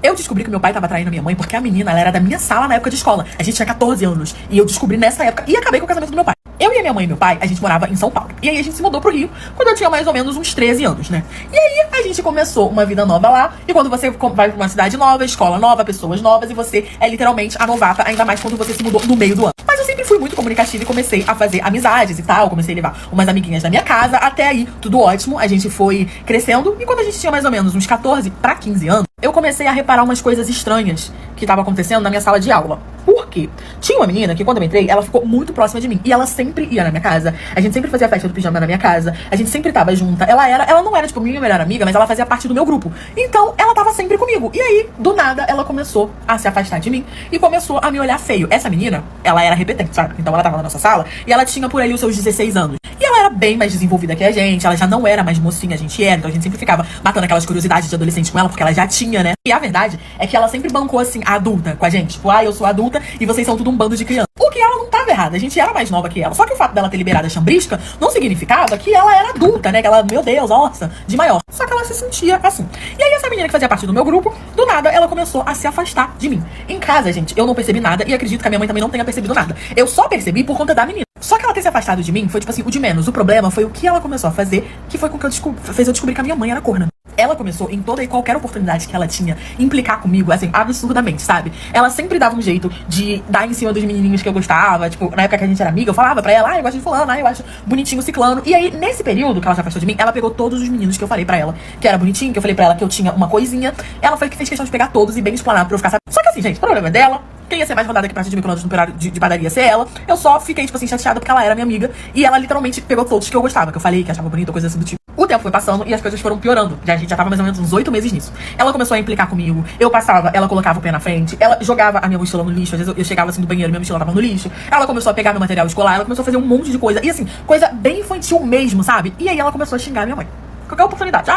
Eu descobri que meu pai tava traindo a minha mãe porque a menina, ela era da minha sala na época de escola. A gente tinha 14 anos. E eu descobri nessa época e acabei com o casamento do meu pai. Eu e a minha mãe e meu pai, a gente morava em São Paulo. E aí a gente se mudou pro Rio quando eu tinha mais ou menos uns 13 anos, né? E aí a gente começou uma vida nova lá. E quando você vai pra uma cidade nova, escola nova, pessoas novas, e você é literalmente a novata, ainda mais quando você se mudou no meio do ano. Mas eu sempre fui muito comunicativa e comecei a fazer amizades e tal. Comecei a levar umas amiguinhas da minha casa. Até aí, tudo ótimo. A gente foi crescendo. E quando a gente tinha mais ou menos uns 14 pra 15 anos, eu comecei a reparar umas coisas estranhas que estavam acontecendo na minha sala de aula. Por quê? Tinha uma menina que, quando eu entrei, ela ficou muito próxima de mim. E ela sempre ia na minha casa. A gente sempre fazia a festa do pijama na minha casa. A gente sempre tava junta. Ela não era, tipo, minha melhor amiga, mas ela fazia parte do meu grupo. Então, ela tava sempre comigo. E aí, do nada, ela começou a se afastar de mim e começou a me olhar feio. Essa menina, ela era repetente, sabe? Então, ela tava na nossa sala e ela tinha por aí os seus 16 anos. E ela era bem mais desenvolvida que a gente. Ela já não era mais mocinha, a gente era. Então, a gente sempre ficava matando aquelas curiosidades de adolescente com ela, porque ela já tinha, né? E a verdade é que ela sempre bancou, assim, a adulta com a gente. Tipo, eu sou adulta e vocês são tudo um bando de criança. O que ela não tava errada, a gente era mais nova que ela. Só que o fato dela ter liberado a chambrisca não significava que ela era adulta, né? Que ela, meu Deus, nossa, de maior. Só que ela se sentia assim. E aí essa menina que fazia parte do meu grupo, do nada, ela começou a se afastar de mim. Em casa, gente, eu não percebi nada e acredito que a minha mãe também não tenha percebido nada. Eu só percebi por conta da menina. Só que ela ter se afastado de mim foi, tipo assim, o de menos. O problema foi o que ela começou a fazer, que foi com que fez eu descobrir que a minha mãe era corna. Ela começou, em toda e qualquer oportunidade que ela tinha, implicar comigo, assim, absurdamente, sabe? Ela sempre dava um jeito de dar em cima dos menininhos que eu gostava. Tipo, na época que a gente era amiga, eu falava pra ela, eu gosto de fulano, eu acho bonitinho ciclano. E aí, nesse período que ela se afastou de mim, ela pegou todos os meninos que eu falei pra ela que era bonitinho, que eu falei pra ela que eu tinha uma coisinha. Ela foi que fez questão de pegar todos e bem explanado pra eu ficar sabendo. Só que assim, gente, o problema é dela. Quem ia ser mais rodada aqui pra de micro-ondas no horário de padaria ia ser ela. Eu só fiquei, tipo assim, chateada porque ela era minha amiga. E ela literalmente pegou todos que eu gostava, que eu falei, que achava bonito, coisa assim do tipo. O tempo foi passando e as coisas foram piorando. A gente já tava mais ou menos uns 8 meses nisso. Ela começou a implicar comigo. Eu passava, ela colocava o pé na frente. Ela jogava a minha mochila no lixo. Às vezes eu chegava assim do banheiro, minha mochila tava no lixo. Ela começou a pegar meu material escolar. Ela começou a fazer um monte de coisa. E assim, coisa bem infantil mesmo, sabe? E aí ela começou a xingar minha mãe. Qualquer oportunidade.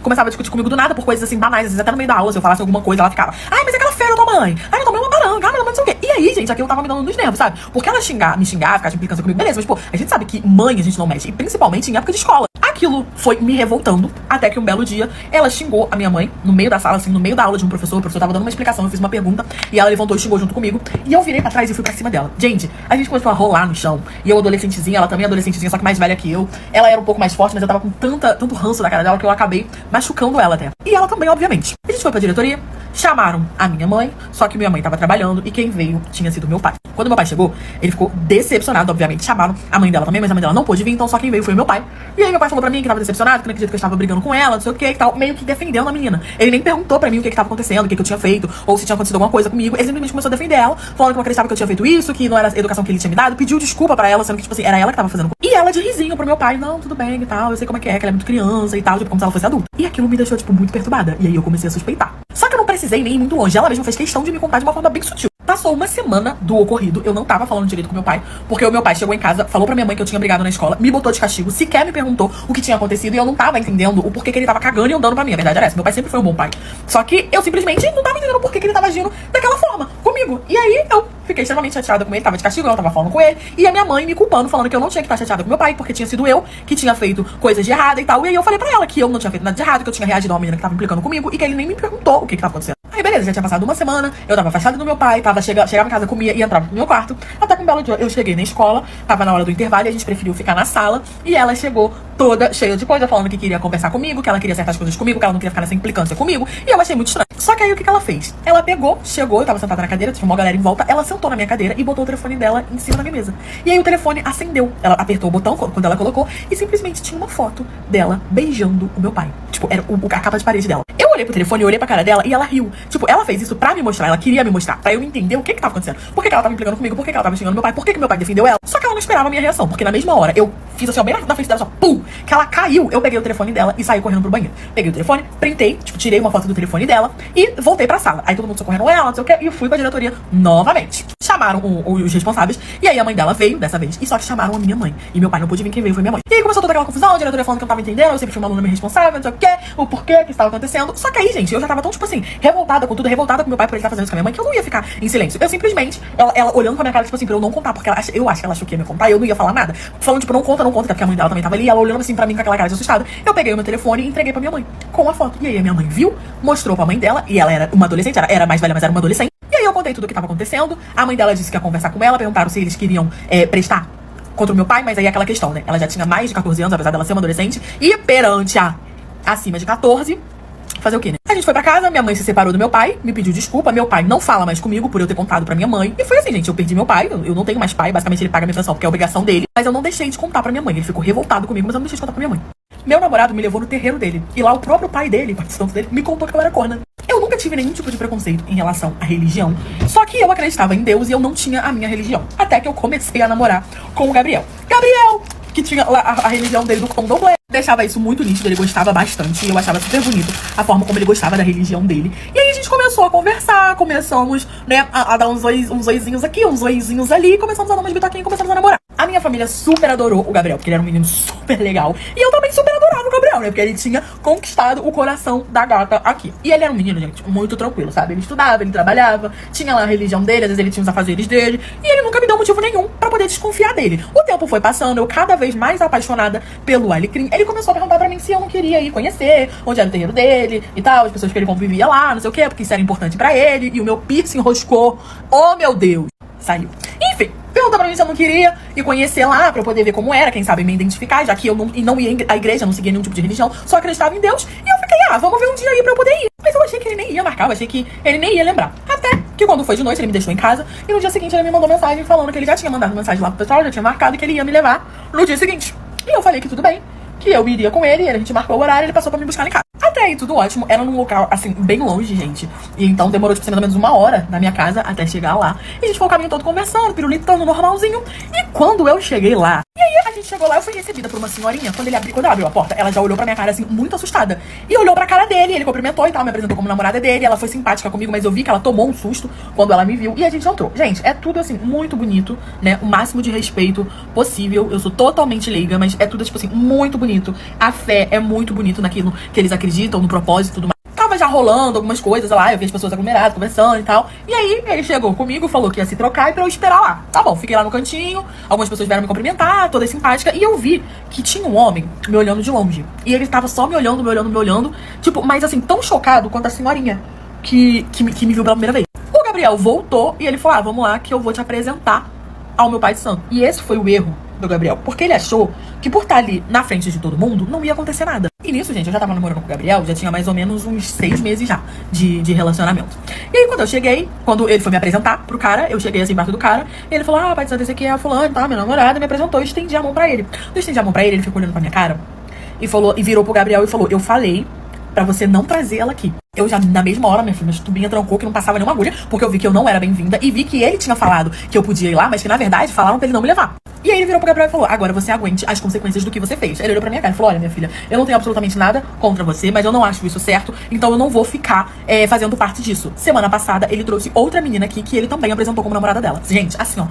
Começava a discutir comigo do nada por coisas assim banais. Às vezes até no meio da aula, se eu falasse alguma coisa, ela ficava, mas aquela feira da tua mãe. Tua mãe é uma baranga, mas não sei o quê. E aí, gente, aquilo tava me dando nos nervos, sabe? Porque ela me xingar, ficar de implicância comigo, beleza. Mas, pô, a gente sabe que mãe a gente não mexe. E principalmente em época de escola. Aquilo foi me revoltando, até que um belo dia, ela xingou a minha mãe, no meio da sala, assim, no meio da aula de um professor. O professor tava dando uma explicação, eu fiz uma pergunta, e ela levantou e xingou junto comigo. E eu virei pra trás e fui pra cima dela. Gente, a gente começou a rolar no chão. E eu adolescentezinha, ela também adolescentezinha, só que mais velha que eu. Ela era um pouco mais forte, mas eu tava com tanto ranço da cara dela que eu acabei machucando ela até. E ela também, obviamente. A gente foi pra diretoria, chamaram a minha mãe, só que minha mãe tava trabalhando e quem veio tinha sido meu pai. Quando meu pai chegou, ele ficou decepcionado, obviamente. Chamaram a mãe dela também, mas a mãe dela não pôde vir, então só quem veio foi meu pai. E aí meu pai falou pra mim que tava decepcionado, que não acredito que eu estava brigando com ela, não sei o que e tal, meio que defendendo a menina. Ele nem perguntou pra mim o que tava acontecendo, o que eu tinha feito, ou se tinha acontecido alguma coisa comigo. Ele simplesmente começou a defender ela, falando que não acreditava que eu tinha feito isso, que não era a educação que ele tinha me dado, pediu desculpa pra ela, sendo que, tipo assim, era ela que tava fazendo. E ela de risinho pro meu pai, não, tudo bem e tal, eu sei como é que ela é muito criança e tal, tipo, como se ela fosse adulta. E aquilo me deixou, tipo, muito perturbada. E aí eu comecei a suspeitar. Só que eu não precisei nem ir muito longe. Ela mesma fez questão de me contar de uma forma bem sutil. Passou uma semana do ocorrido, eu não tava falando direito com meu pai, porque o meu pai chegou em casa, falou pra minha mãe que eu tinha brigado na escola, me botou de castigo, sequer me perguntou o que tinha acontecido e eu não tava entendendo o porquê que ele tava cagando e andando pra mim. A verdade era essa, meu pai sempre foi um bom pai. Só que eu simplesmente não tava entendendo o porquê que ele tava agindo daquela forma comigo. E aí eu fiquei extremamente chateada com ele, tava de castigo, eu não tava falando com ele, e a minha mãe me culpando, falando que eu não tinha que estar chateada com meu pai, porque tinha sido eu que tinha feito coisas de errado e tal. E aí eu falei pra ela que eu não tinha feito nada de errado, que eu tinha reagido a uma menina que tava implicando comigo e que ele nem me perguntou o que tava acontecendo. Aí beleza, já tinha passado uma semana, eu tava afastada do meu pai, chegava em casa, comia e entrava no meu quarto. Até que um belo dia eu cheguei na escola, tava na hora do intervalo e a gente preferiu ficar na sala. E ela chegou toda cheia de coisa, falando que queria conversar comigo, que ela queria certas coisas comigo, que ela não queria ficar nessa implicância comigo. E eu achei muito estranho. Só que aí o que ela fez? Ela chegou, eu tava sentada na cadeira, tinha uma galera em volta, ela sentou na minha cadeira e botou o telefone dela em cima da minha mesa. E aí o telefone acendeu. Ela apertou o botão quando ela colocou e simplesmente tinha uma foto dela beijando o meu pai. Tipo, era a capa de parede dela. Eu olhei pro telefone, eu olhei pra cara dela e ela riu. Tipo, ela fez isso pra me mostrar, ela queria me mostrar, pra eu entender o que tava acontecendo. Por que ela tava implicando comigo, por que ela tava xingando meu pai, por que meu pai defendeu ela. Só que ela não esperava a minha reação, porque na mesma hora eu fiz assim, ó, bem na frente dela, só pum, que ela caiu. Eu peguei o telefone dela e saí correndo pro banheiro. Peguei o telefone, printei, tipo, tirei uma foto do telefone dela e voltei pra sala. Aí todo mundo socorrendo ela, não sei o que, e fui pra diretoria novamente. Chamaram os responsáveis, e aí a mãe dela veio dessa vez, e só que chamaram a minha mãe. E meu pai não pôde vir, quem veio foi minha mãe. E aí começou toda aquela confusão, a diretoria falando que eu não tava entendendo, eu sempre fui uma aluna meio responsável, não sei o que. o porquê que estava acontecendo. Só que aí, gente, eu já tava tão, tipo assim, revoltada com tudo, revoltada com meu pai por ele estar fazendo isso com a minha mãe, que eu não ia ficar em silêncio. Eu simplesmente, ela olhando pra minha cara, tipo assim, pra eu não contar, porque eu acho que ela achou que ia me contar, e eu não ia falar nada. Falando, tipo, não conta, até porque a mãe dela também tava ali, ela olhando assim pra mim com aquela cara de assustada. Eu peguei o meu telefone e entreguei pra minha mãe, com a foto. E aí a minha mãe viu, mostrou pra mãe dela, e ela era uma adolescente, era mais velha, mas era uma adolescente. E aí eu contei tudo o que tava acontecendo. A mãe dela disse que ia conversar com ela, perguntaram se eles queriam prestar contra o meu pai, mas aí é aquela questão, né? Ela já tinha mais de 14 anos, apesar dela ser uma adolescente, e perante a acima de 14, fazer o quê, né? A gente foi pra casa, minha mãe se separou do meu pai, me pediu desculpa, meu pai não fala mais comigo por eu ter contado pra minha mãe. E foi assim, gente, eu perdi meu pai, eu não tenho mais pai, basicamente ele paga minha pensão porque é obrigação dele. Mas eu não deixei de contar pra minha mãe, ele ficou revoltado comigo, mas eu não deixei de contar pra minha mãe. Meu namorado me levou no terreiro dele, e lá o próprio pai dele, participante dele, me contou que eu era corna. Eu nunca tive nenhum tipo de preconceito em relação à religião, só que eu acreditava em Deus e eu não tinha a minha religião. Até que eu comecei a namorar com o Gabriel. Gabriel, que tinha lá a religião dele do candomblé. Deixava isso muito nítido, ele gostava bastante. E eu achava super bonito a forma como ele gostava da religião dele. E aí a gente começou a conversar, começamos, né, a dar uns oizinhos aqui, uns oizinhos ali. Começamos a dar umas bitoquinhas e começamos a namorar. A minha família super adorou o Gabriel, porque ele era um menino super legal. E eu também super adorava o Gabriel, né, porque ele tinha conquistado o coração da gata aqui. E ele era um menino, gente, muito tranquilo, sabe? Ele estudava, ele trabalhava, tinha lá a religião dele, às vezes ele tinha os afazeres dele. E ele nunca me deu motivo nenhum pra poder desconfiar dele. O tempo foi passando, eu cada vez mais apaixonada pelo Alecrim. Ele começou a perguntar pra mim se eu não queria ir conhecer onde era o terreiro dele e tal, as pessoas que ele convivia lá, não sei o quê, porque isso era importante pra ele. E o meu piercing enroscou. Oh, meu Deus! Saiu. Enfim, perguntou pra mim se eu não queria ir conhecer lá pra eu poder ver como era, quem sabe me identificar, já que eu não ia à igreja, não seguia nenhum tipo de religião, só acreditava em Deus. E eu fiquei, vamos ver um dia aí pra eu poder ir. Mas eu achei que ele nem ia marcar, eu achei que ele nem ia lembrar. Até que quando foi de noite, ele me deixou em casa, e no dia seguinte ele me mandou mensagem falando que ele já tinha mandado mensagem lá pro pessoal, já tinha marcado e que ele ia me levar no dia seguinte. E eu falei que tudo bem, que eu iria com ele, e a gente marcou o horário, ele passou pra me buscar em casa. Até aí, tudo ótimo. Era num local, assim, bem longe, gente. E então demorou, tipo, mais ou menos 1 hora da minha casa até chegar lá. E a gente foi o caminho todo conversando, pirulitando, normalzinho. E quando eu cheguei lá... E aí, a gente chegou lá, eu fui recebida por uma senhorinha. Quando ela abriu a porta, ela já olhou pra minha cara, assim, muito assustada. E olhou pra cara dele, ele cumprimentou e tal, me apresentou como namorada dele. Ela foi simpática comigo, mas eu vi que ela tomou um susto quando ela me viu. E a gente entrou. Gente, é tudo, assim, muito bonito, né? O máximo de respeito possível. Eu sou totalmente leiga, mas é tudo, tipo assim, muito bonito. A fé é muito bonito naquilo que eles acreditam, no propósito e tudo mais. Tava já rolando algumas coisas lá, eu vi as pessoas aglomeradas, conversando e tal. E aí, ele chegou comigo, falou que ia se trocar e pra eu esperar lá. Tá bom, fiquei lá no cantinho, algumas pessoas vieram me cumprimentar, toda simpática. E eu vi que tinha um homem me olhando de longe. E ele tava só me olhando, tipo, mas assim, tão chocado quanto a senhorinha que me viu pela primeira vez. O Gabriel voltou e ele falou, vamos lá que eu vou te apresentar ao meu pai de santo. E esse foi o erro do Gabriel, porque ele achou que por estar ali na frente de todo mundo, não ia acontecer nada. E nisso, gente, eu já tava namorando com o Gabriel, já tinha mais ou menos uns 6 meses já de relacionamento. E aí, quando eu cheguei, quando ele foi me apresentar pro cara, eu cheguei assim embaixo do cara, e ele falou, pai de santo, esse aqui é a fulano, tá, minha namorada, me apresentou, eu estendi a mão pra ele. Eu estendi a mão pra ele, ele ficou olhando pra minha cara, e falou, e virou pro Gabriel e falou, eu falei pra você não trazer ela aqui. Eu já, na mesma hora, minha tubinha trancou que não passava nenhuma agulha, porque eu vi que eu não era bem-vinda, e vi que ele tinha falado que eu podia ir lá, mas que, na verdade, falaram pra ele não me levar. E aí ele virou pro Gabriel e falou, agora você aguente as consequências do que você fez. Ele olhou pra minha cara e falou, olha, minha filha, eu não tenho absolutamente nada contra você, mas eu não acho isso certo, então eu não vou ficar fazendo parte disso. Semana passada, ele trouxe outra menina aqui, que ele também apresentou como namorada dela. Gente, assim, ó,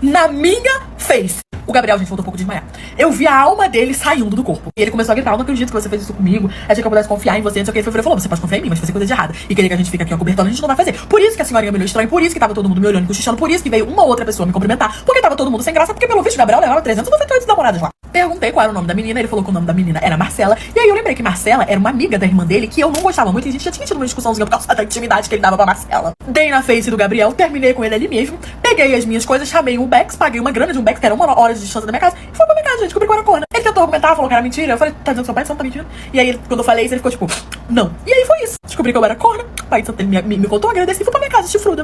na minha face. O Gabriel, gente, voltou um pouco de desmaiar. Eu vi a alma dele saindo do corpo. E ele começou a gritar, eu não acredito que você fez isso comigo. Achei que eu pudesse confiar em você. Não sei o que. Ele falou, você pode confiar em mim, mas fazer coisa de errada. E querer que a gente fique aqui acobertando, a gente não vai fazer. Por isso que a senhorinha me olhou estranho, por isso que tava todo mundo me olhando e cochichando, por isso que veio uma outra pessoa me cumprimentar, porque tava todo mundo sem graça, porque pelo visto o Gabriel levava 398 namoradas lá. Perguntei qual era o nome da menina, ele falou que o nome da menina era Marcela. E aí eu lembrei que Marcela era uma amiga da irmã dele, que eu não gostava muito, e a gente já tinha tido uma discussãozinha por causa da intimidade que ele dava pra Marcela. Dei na face do Gabriel, terminei com ele ali mesmo, peguei as minhas coisas, chamei um Bex, paguei uma grana de um Bex, que era 1 hora de distância da minha casa, e foi pra minha casa, gente, descobri qual era a corna. Ele tentou argumentar, falou que era mentira, eu falei, tá dizendo que seu pai de santo tá mentindo? E aí, quando eu falei isso, ele ficou tipo, não. E aí foi isso. Descobri que eu era corna, o pai de santo me contou, agradeci e fui pra minha casa, chifruda.